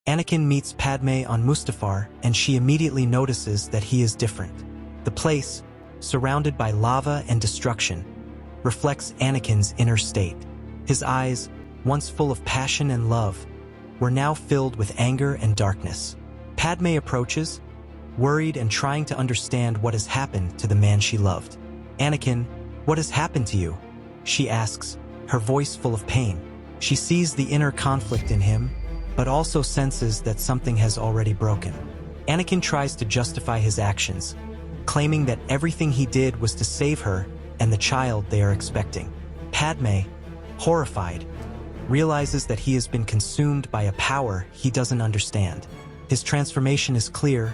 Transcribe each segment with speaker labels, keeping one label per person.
Speaker 1: Anakin meets Padme on Mustafar, and she immediately notices that he is different. The place, surrounded by lava and destruction, reflects Anakin's inner state. His eyes, once full of passion and love, were now filled with anger and darkness. Padme approaches, worried and trying to understand what has happened to the man she loved. "Anakin, what has happened to you?" she asks, her voice full of pain. She sees the inner conflict in him, but also senses that something has already broken. Anakin tries to justify his actions, claiming that everything he did was to save her and the child they are expecting. Padme, horrified, realizes that he has been consumed by a power he doesn't understand. His transformation is clear,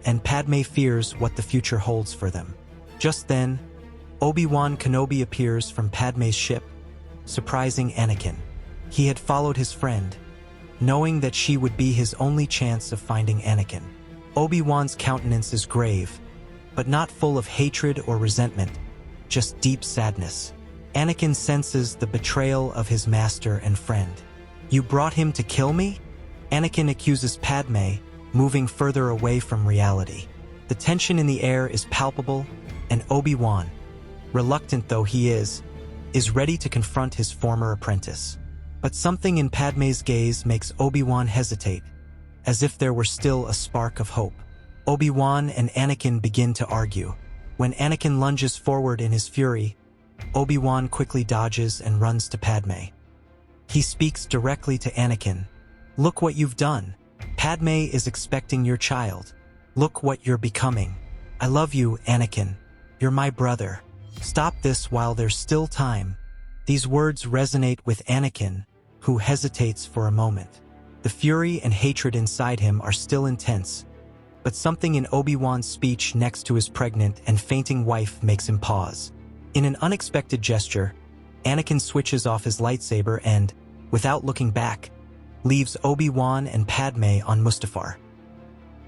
Speaker 1: and Padme fears what the future holds for them. Just then, Obi-Wan Kenobi appears from Padme's ship, surprising Anakin. He had followed his friend, knowing that she would be his only chance of finding Anakin. Obi-Wan's countenance is grave, but not full of hatred or resentment, just deep sadness. Anakin senses the betrayal of his master and friend. "You brought him to kill me?" Anakin accuses Padme, moving further away from reality. The tension in the air is palpable, and Obi-Wan, reluctant though he is ready to confront his former apprentice. But something in Padme's gaze makes Obi-Wan hesitate, as if there were still a spark of hope. Obi-Wan and Anakin begin to argue. When Anakin lunges forward in his fury, Obi-Wan quickly dodges and runs to Padme. He speaks directly to Anakin. "Look what you've done. Padme is expecting your child. Look what you're becoming. I love you, Anakin. You're my brother. Stop this while there's still time." These words resonate with Anakin, who hesitates for a moment. The fury and hatred inside him are still intense, but something in Obi-Wan's speech next to his pregnant and fainting wife makes him pause. In an unexpected gesture, Anakin switches off his lightsaber and, without looking back, leaves Obi-Wan and Padme on Mustafar.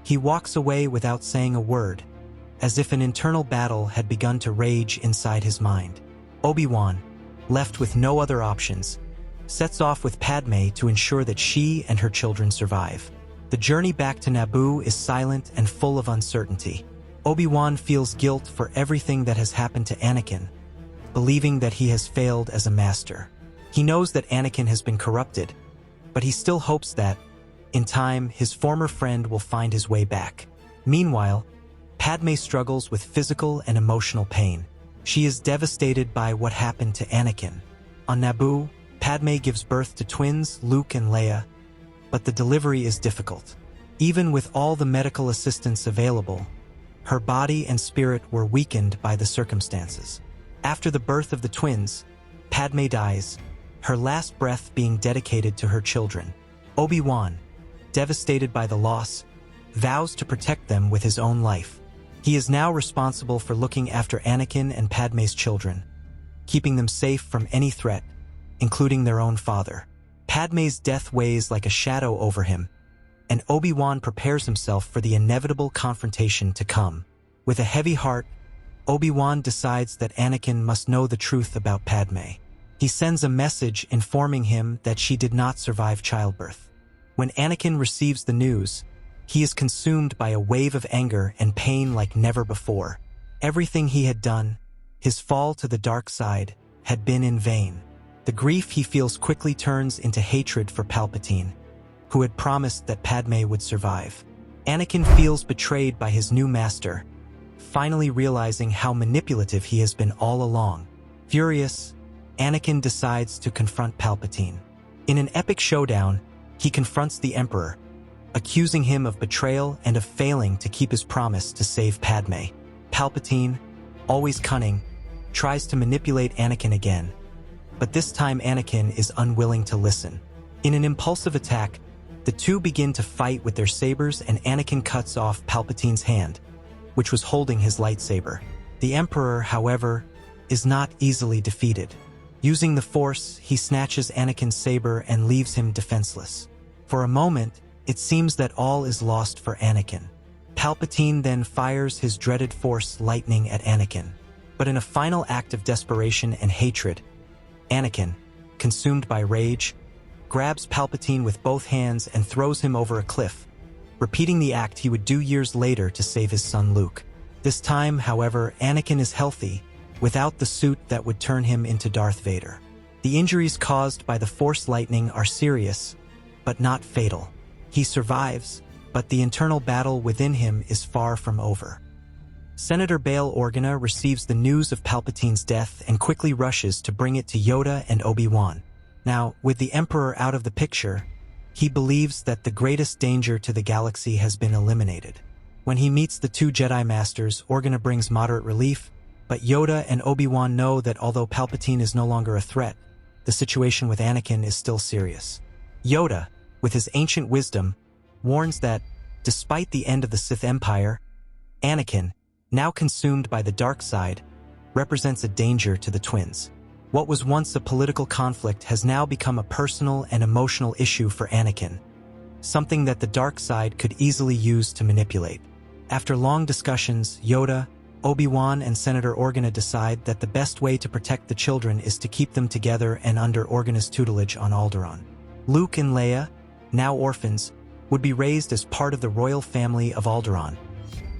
Speaker 1: He walks away without saying a word, as if an internal battle had begun to rage inside his mind. Obi-Wan, left with no other options, sets off with Padme to ensure that she and her children survive. The journey back to Naboo is silent and full of uncertainty. Obi-Wan feels guilt for everything that has happened to Anakin, believing that he has failed as a master. He knows that Anakin has been corrupted, but he still hopes that, in time, his former friend will find his way back. Meanwhile, Padme struggles with physical and emotional pain. She is devastated by what happened to Anakin. On Naboo, Padme gives birth to twins Luke and Leia, but the delivery is difficult. Even with all the medical assistance available, her body and spirit were weakened by the circumstances. After the birth of the twins, Padme dies, her last breath being dedicated to her children. Obi-Wan, devastated by the loss, vows to protect them with his own life. He is now responsible for looking after Anakin and Padme's children, keeping them safe from any threat, including their own father. Padme's death weighs like a shadow over him, and Obi-Wan prepares himself for the inevitable confrontation to come. With a heavy heart, Obi-Wan decides that Anakin must know the truth about Padme. He sends a message informing him that she did not survive childbirth. When Anakin receives the news, he is consumed by a wave of anger and pain like never before. Everything he had done, his fall to the dark side, had been in vain. The grief he feels quickly turns into hatred for Palpatine, who had promised that Padme would survive. Anakin feels betrayed by his new master, finally realizing how manipulative he has been all along. Furious, Anakin decides to confront Palpatine. In an epic showdown, he confronts the Emperor, accusing him of betrayal and of failing to keep his promise to save Padme. Palpatine, always cunning, tries to manipulate Anakin again, but this time Anakin is unwilling to listen. In an impulsive attack, the two begin to fight with their sabers and Anakin cuts off Palpatine's hand, which was holding his lightsaber. The Emperor, however, is not easily defeated. Using the Force, he snatches Anakin's saber and leaves him defenseless. For a moment, it seems that all is lost for Anakin. Palpatine then fires his dreaded Force lightning at Anakin. But in a final act of desperation and hatred, Anakin, consumed by rage, grabs Palpatine with both hands and throws him over a cliff, repeating the act he would do years later to save his son Luke. This time, however, Anakin is healthy, without the suit that would turn him into Darth Vader. The injuries caused by the Force lightning are serious, but not fatal. He survives, but the internal battle within him is far from over. Senator Bail Organa receives the news of Palpatine's death and quickly rushes to bring it to Yoda and Obi-Wan. Now, with the Emperor out of the picture, he believes that the greatest danger to the galaxy has been eliminated. When he meets the two Jedi Masters, Organa brings moderate relief, but Yoda and Obi-Wan know that although Palpatine is no longer a threat, the situation with Anakin is still serious. Yoda, with his ancient wisdom, warns that, despite the end of the Sith Empire, Anakin, now consumed by the dark side, represents a danger to the twins. What was once a political conflict has now become a personal and emotional issue for Anakin, something that the dark side could easily use to manipulate. After long discussions, Yoda, Obi-Wan, and Senator Organa decide that the best way to protect the children is to keep them together and under Organa's tutelage on Alderaan. Luke and Leia, now orphans, would be raised as part of the royal family of Alderaan,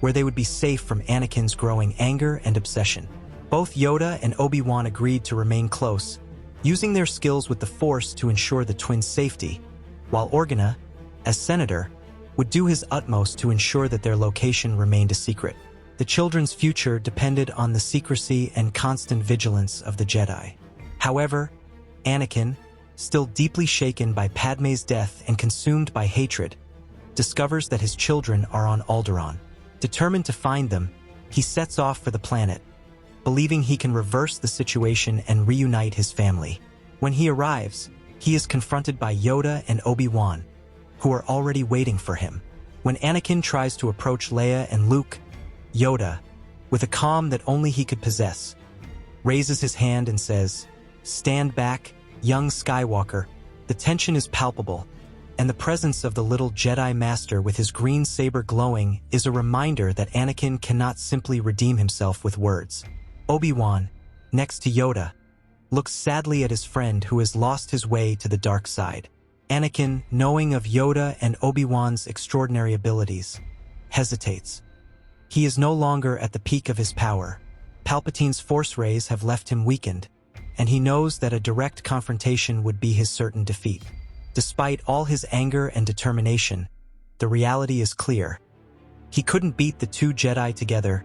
Speaker 1: where they would be safe from Anakin's growing anger and obsession. Both Yoda and Obi-Wan agreed to remain close, using their skills with the Force to ensure the twins' safety, while Organa, as senator, would do his utmost to ensure that their location remained a secret. The children's future depended on the secrecy and constant vigilance of the Jedi. However, Anakin, still deeply shaken by Padme's death and consumed by hatred, discovers that his children are on Alderaan. Determined to find them, he sets off for the planet, believing he can reverse the situation and reunite his family. When he arrives, he is confronted by Yoda and Obi-Wan, who are already waiting for him. When Anakin tries to approach Leia and Luke, Yoda, with a calm that only he could possess, raises his hand and says, "Stand back, young Skywalker." The tension is palpable, and the presence of the little Jedi Master with his green saber glowing is a reminder that Anakin cannot simply redeem himself with words. Obi-Wan, next to Yoda, looks sadly at his friend who has lost his way to the dark side. Anakin, knowing of Yoda and Obi-Wan's extraordinary abilities, hesitates. He is no longer at the peak of his power. Palpatine's Force rays have left him weakened, and he knows that a direct confrontation would be his certain defeat. Despite all his anger and determination, the reality is clear. He couldn't beat the two Jedi together,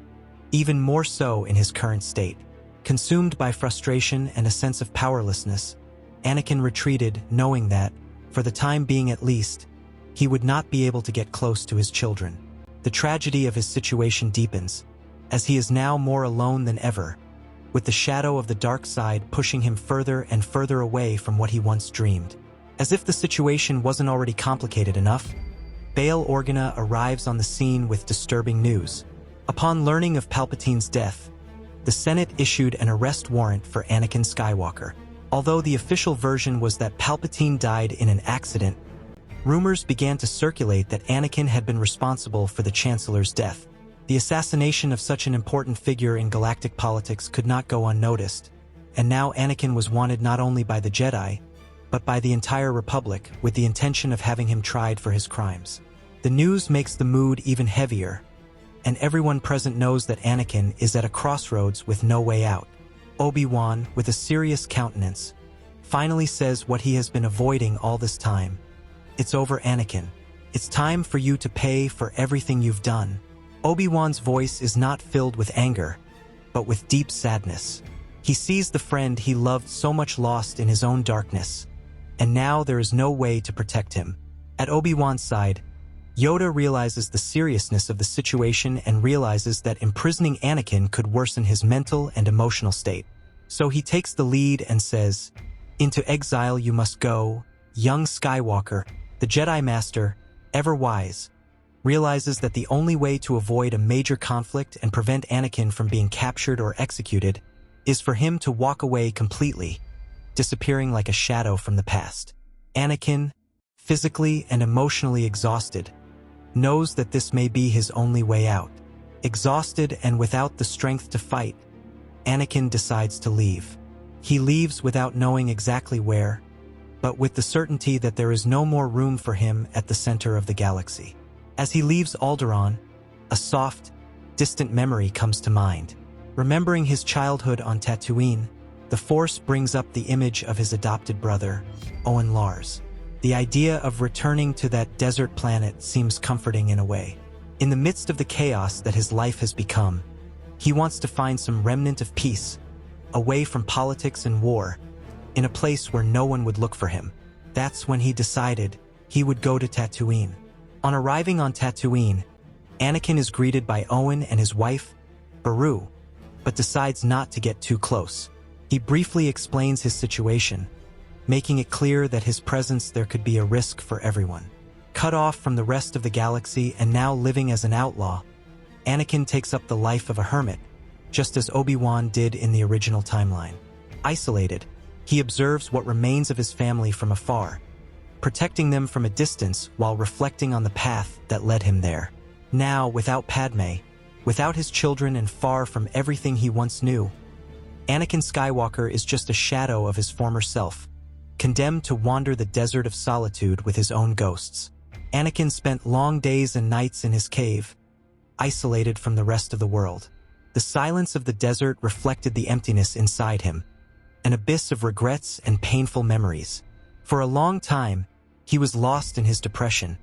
Speaker 1: even more so in his current state. Consumed by frustration and a sense of powerlessness, Anakin retreated, knowing that, for the time being at least, he would not be able to get close to his children. The tragedy of his situation deepens, as he is now more alone than ever, with the shadow of the dark side pushing him further and further away from what he once dreamed. As if the situation wasn't already complicated enough, Bail Organa arrives on the scene with disturbing news. Upon learning of Palpatine's death, the Senate issued an arrest warrant for Anakin Skywalker. Although the official version was that Palpatine died in an accident, rumors began to circulate that Anakin had been responsible for the Chancellor's death. The assassination of such an important figure in galactic politics could not go unnoticed, and now Anakin was wanted not only by the Jedi, but by the entire Republic, with the intention of having him tried for his crimes. The news makes the mood even heavier, and everyone present knows that Anakin is at a crossroads with no way out. Obi-Wan, with a serious countenance, finally says what he has been avoiding all this time. "It's over, Anakin. It's time for you to pay for everything you've done." Obi-Wan's voice is not filled with anger, but with deep sadness. He sees the friend he loved so much lost in his own darkness, and now there is no way to protect him. At Obi-Wan's side, Yoda realizes the seriousness of the situation and realizes that imprisoning Anakin could worsen his mental and emotional state. So he takes the lead and says, "Into exile you must go, young Skywalker." The Jedi Master, ever wise, realizes that the only way to avoid a major conflict and prevent Anakin from being captured or executed is for him to walk away completely, disappearing like a shadow from the past. Anakin, physically and emotionally exhausted, knows that this may be his only way out. Exhausted and without the strength to fight, Anakin decides to leave. He leaves without knowing exactly where, but with the certainty that there is no more room for him at the center of the galaxy. As he leaves Alderaan, a soft, distant memory comes to mind. Remembering his childhood on Tatooine, the Force brings up the image of his adopted brother, Owen Lars. The idea of returning to that desert planet seems comforting in a way. In the midst of the chaos that his life has become, he wants to find some remnant of peace, away from politics and war, in a place where no one would look for him. That's when he decided he would go to Tatooine. On arriving on Tatooine, Anakin is greeted by Owen and his wife, Beru, but decides not to get too close. He briefly explains his situation, making it clear that his presence there could be a risk for everyone. Cut off from the rest of the galaxy and now living as an outlaw, Anakin takes up the life of a hermit, just as Obi-Wan did in the original timeline. Isolated, he observes what remains of his family from afar, protecting them from a distance while reflecting on the path that led him there. Now, without Padme, without his children and far from everything he once knew, Anakin Skywalker is just a shadow of his former self, condemned to wander the desert of solitude with his own ghosts. Anakin spent long days and nights in his cave, isolated from the rest of the world. The silence of the desert reflected the emptiness inside him, an abyss of regrets and painful memories. For a long time, he was lost in his depression,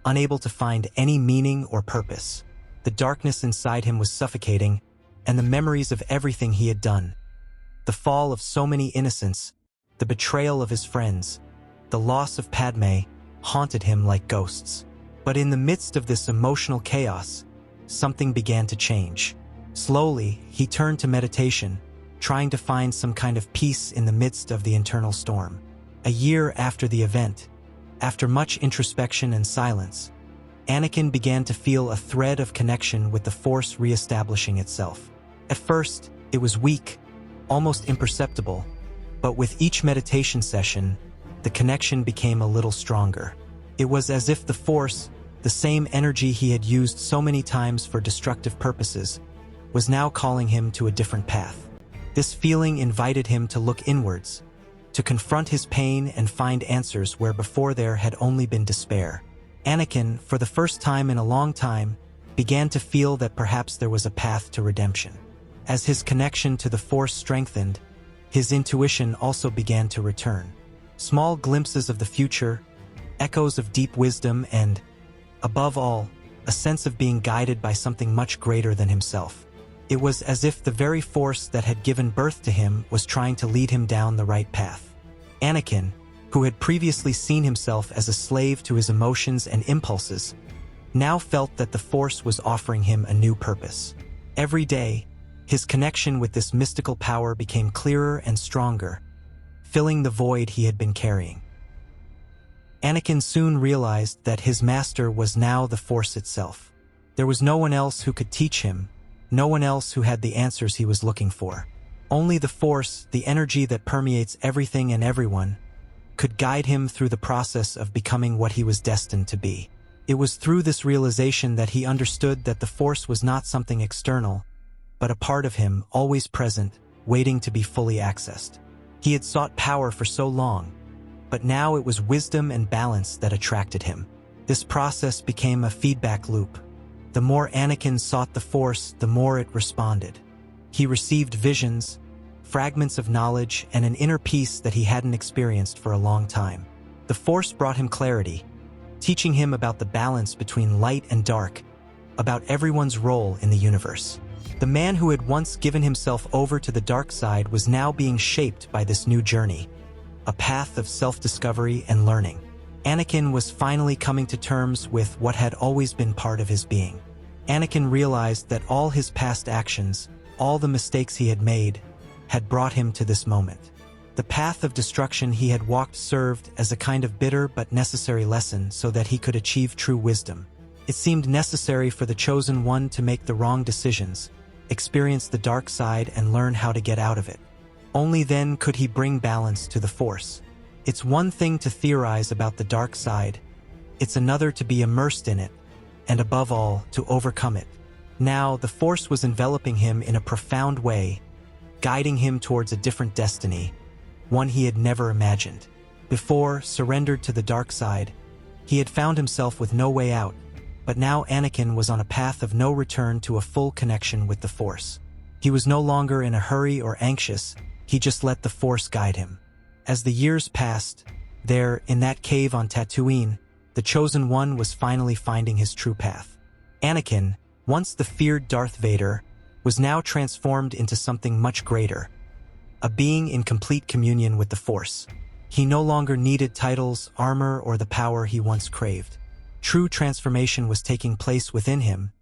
Speaker 1: unable to find any meaning or purpose. The darkness inside him was suffocating, and the memories of everything he had done, the fall of so many innocents, the betrayal of his friends, the loss of Padme, haunted him like ghosts. But in the midst of this emotional chaos, something began to change. Slowly, he turned to meditation, trying to find some kind of peace in the midst of the internal storm. A year after the event, after much introspection and silence, Anakin began to feel a thread of connection with the Force reestablishing itself. At first, it was weak, almost imperceptible, but with each meditation session, the connection became a little stronger. It was as if the Force, the same energy he had used so many times for destructive purposes, was now calling him to a different path. This feeling invited him to look inwards, to confront his pain and find answers where before there had only been despair. Anakin, for the first time in a long time, began to feel that perhaps there was a path to redemption. As his connection to the Force strengthened, his intuition also began to return. Small glimpses of the future, echoes of deep wisdom, and, above all, a sense of being guided by something much greater than himself. It was as if the very Force that had given birth to him was trying to lead him down the right path. Anakin, who had previously seen himself as a slave to his emotions and impulses, now felt that the Force was offering him a new purpose. Every day, his connection with this mystical power became clearer and stronger, filling the void he had been carrying. Anakin soon realized that his master was now the Force itself. There was no one else who could teach him, no one else who had the answers he was looking for. Only the Force, the energy that permeates everything and everyone, could guide him through the process of becoming what he was destined to be. It was through this realization that he understood that the Force was not something external, but a part of him, always present, waiting to be fully accessed. He had sought power for so long, but now it was wisdom and balance that attracted him. This process became a feedback loop. The more Anakin sought the Force, the more it responded. He received visions, fragments of knowledge, and an inner peace that he hadn't experienced for a long time. The Force brought him clarity, teaching him about the balance between light and dark, about everyone's role in the universe. The man who had once given himself over to the dark side was now being shaped by this new journey, a path of self-discovery and learning. Anakin was finally coming to terms with what had always been part of his being. Anakin realized that all his past actions, all the mistakes he had made, had brought him to this moment. The path of destruction he had walked served as a kind of bitter but necessary lesson so that he could achieve true wisdom. It seemed necessary for the Chosen One to make the wrong decisions, experience the dark side, and learn how to get out of it. Only then could he bring balance to the Force. It's one thing to theorize about the dark side, it's another to be immersed in it, and above all, to overcome it. Now, the Force was enveloping him in a profound way, guiding him towards a different destiny, one he had never imagined. Before, surrendered to the dark side, he had found himself with no way out, but now Anakin was on a path of no return to a full connection with the Force. He was no longer in a hurry or anxious, he just let the Force guide him. As the years passed, there, in that cave on Tatooine, the Chosen One was finally finding his true path. Anakin, once the feared Darth Vader, was now transformed into something much greater, a being in complete communion with the Force. He no longer needed titles, armor, or the power he once craved. True transformation was taking place within him,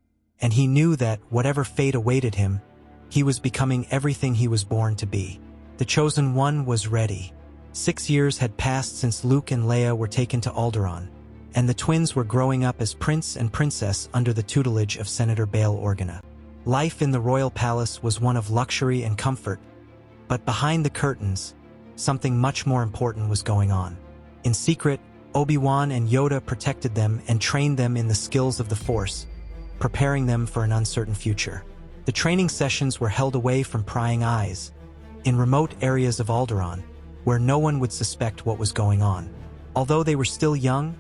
Speaker 1: and he knew that, whatever fate awaited him, he was becoming everything he was born to be. The Chosen One was ready. 6 years had passed since Luke and Leia were taken to Alderaan, and the twins were growing up as prince and princess under the tutelage of Senator Bail Organa. Life in the royal palace was one of luxury and comfort, but behind the curtains, something much more important was going on. In secret, Obi-Wan and Yoda protected them and trained them in the skills of the Force, preparing them for an uncertain future. The training sessions were held away from prying eyes, in remote areas of Alderaan, where no one would suspect what was going on. Although they were still young,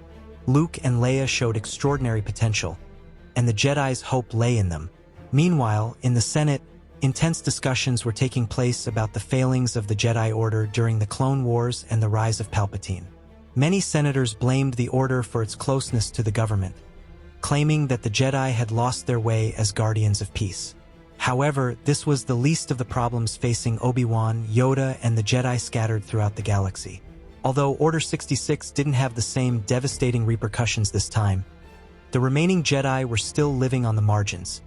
Speaker 1: Luke and Leia showed extraordinary potential, and the Jedi's hope lay in them. Meanwhile, in the Senate, intense discussions were taking place about the failings of the Jedi Order during the Clone Wars and the rise of Palpatine. Many senators blamed the Order for its closeness to the government, claiming that the Jedi had lost their way as guardians of peace. However, this was the least of the problems facing Obi-Wan, Yoda, and the Jedi scattered throughout the galaxy. Although Order 66 didn't have the same devastating repercussions this time, the remaining Jedi were still living on the margins,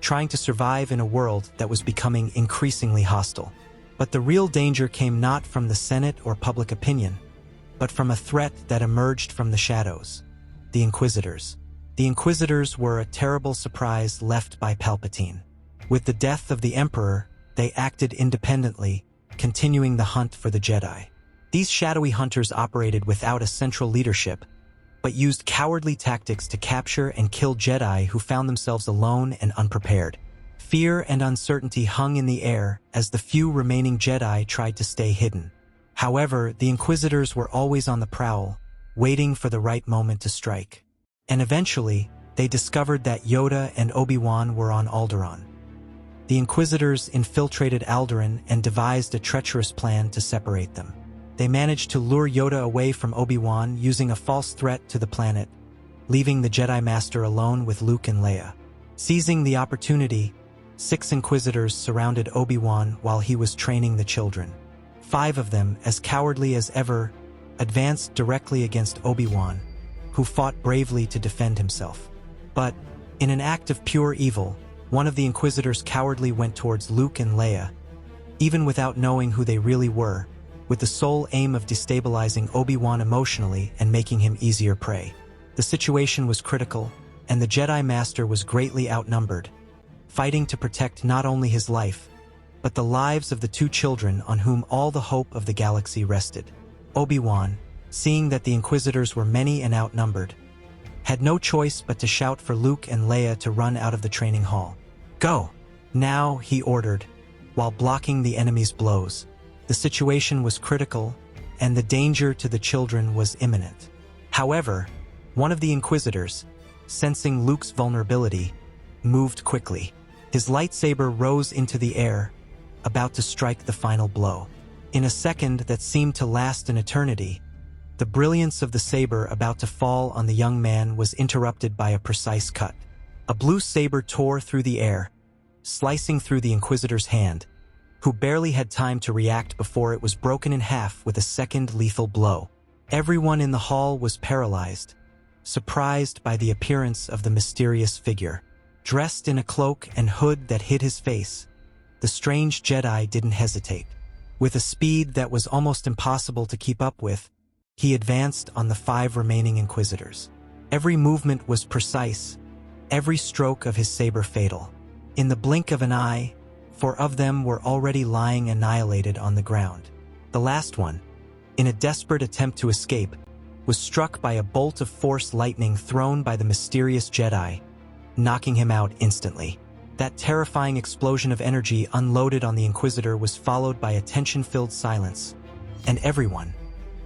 Speaker 1: trying to survive in a world that was becoming increasingly hostile. But the real danger came not from the Senate or public opinion, but from a threat that emerged from the shadows: the Inquisitors. The Inquisitors were a terrible surprise left by Palpatine. With the death of the Emperor, they acted independently, continuing the hunt for the Jedi. These shadowy hunters operated without a central leadership, but used cowardly tactics to capture and kill Jedi who found themselves alone and unprepared. Fear and uncertainty hung in the air as the few remaining Jedi tried to stay hidden. However, the Inquisitors were always on the prowl, waiting for the right moment to strike. And eventually, they discovered that Yoda and Obi-Wan were on Alderaan. The Inquisitors infiltrated Alderaan and devised a treacherous plan to separate them. They managed to lure Yoda away from Obi-Wan using a false threat to the planet, leaving the Jedi Master alone with Luke and Leia. Seizing the opportunity, 6 Inquisitors surrounded Obi-Wan while he was training the children. 5 of them, as cowardly as ever, advanced directly against Obi-Wan, who fought bravely to defend himself. But, in an act of pure evil, one of the Inquisitors cowardly went towards Luke and Leia, even without knowing who they really were, with the sole aim of destabilizing Obi-Wan emotionally and making him easier prey. The situation was critical, and the Jedi Master was greatly outnumbered, fighting to protect not only his life, but the lives of the 2 children on whom all the hope of the galaxy rested. Obi-Wan, seeing that the Inquisitors were many and outnumbered, had no choice but to shout for Luke and Leia to run out of the training hall. "Go!" "Now," he ordered, while blocking the enemy's blows. The situation was critical, and the danger to the children was imminent. However, one of the Inquisitors, sensing Luke's vulnerability, moved quickly. His lightsaber rose into the air, about to strike the final blow. In a second that seemed to last an eternity, the brilliance of the saber about to fall on the young man was interrupted by a precise cut. A blue saber tore through the air, slicing through the Inquisitor's hand, who barely had time to react before it was broken in half with a second lethal blow. Everyone in the hall was paralyzed, surprised by the appearance of the mysterious figure. Dressed in a cloak and hood that hid his face, the strange Jedi didn't hesitate. With a speed that was almost impossible to keep up with, he advanced on the 5 remaining Inquisitors. Every movement was precise, every stroke of his saber fatal. In the blink of an eye, 4 of them were already lying annihilated on the ground. The last one, in a desperate attempt to escape, was struck by a bolt of Force lightning thrown by the mysterious Jedi, knocking him out instantly. That terrifying explosion of energy unloaded on the Inquisitor was followed by a tension-filled silence, and everyone,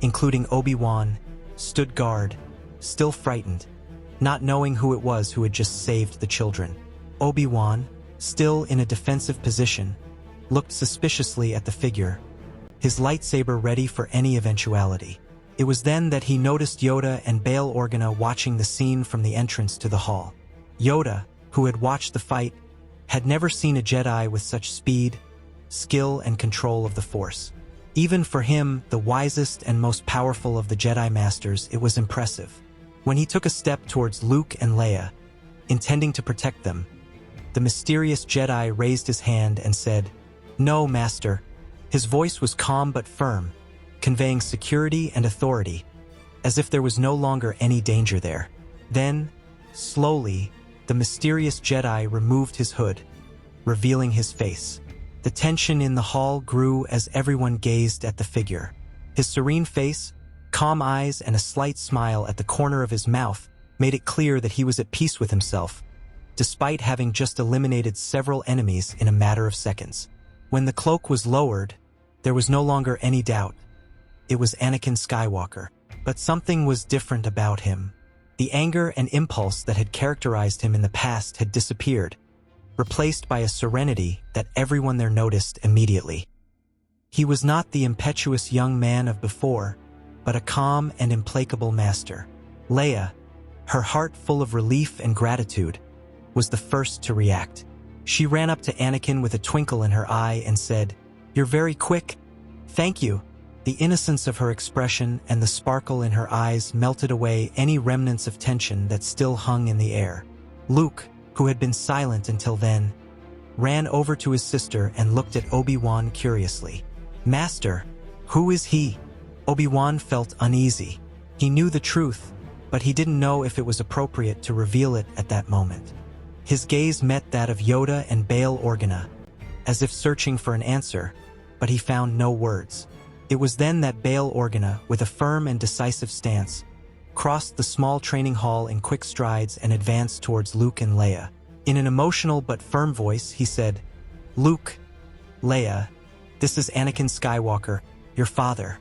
Speaker 1: including Obi-Wan, stood guard, still frightened, not knowing who it was who had just saved the children. Obi-Wan, still in a defensive position, looked suspiciously at the figure, his lightsaber ready for any eventuality. It was then that he noticed Yoda and Bail Organa watching the scene from the entrance to the hall. Yoda, who had watched the fight, had never seen a Jedi with such speed, skill, and control of the Force. Even for him, the wisest and most powerful of the Jedi Masters, it was impressive. When he took a step towards Luke and Leia, intending to protect them, the mysterious Jedi raised his hand and said, "No, Master." His voice was calm but firm, conveying security and authority, as if there was no longer any danger there. Then, slowly, the mysterious Jedi removed his hood, revealing his face. The tension in the hall grew as everyone gazed at the figure. His serene face, calm eyes, and a slight smile at the corner of his mouth made it clear that he was at peace with himself, despite having just eliminated several enemies in a matter of seconds. When the cloak was lowered, there was no longer any doubt. It was Anakin Skywalker. But something was different about him. The anger and impulse that had characterized him in the past had disappeared, replaced by a serenity that everyone there noticed immediately. He was not the impetuous young man of before, but a calm and implacable master. Leia, her heart full of relief and gratitude, was the first to react. She ran up to Anakin with a twinkle in her eye and said, "You're very quick. Thank you." The innocence of her expression and the sparkle in her eyes melted away any remnants of tension that still hung in the air. Luke, who had been silent until then, ran over to his sister and looked at Obi-Wan curiously. "Master, who is he?" Obi-Wan felt uneasy. He knew the truth, but he didn't know if it was appropriate to reveal it at that moment. His gaze met that of Yoda and Bail Organa, as if searching for an answer, but he found no words. It was then that Bail Organa, with a firm and decisive stance, crossed the small training hall in quick strides and advanced towards Luke and Leia. In an emotional but firm voice, he said, "Luke, Leia, this is Anakin Skywalker, your father."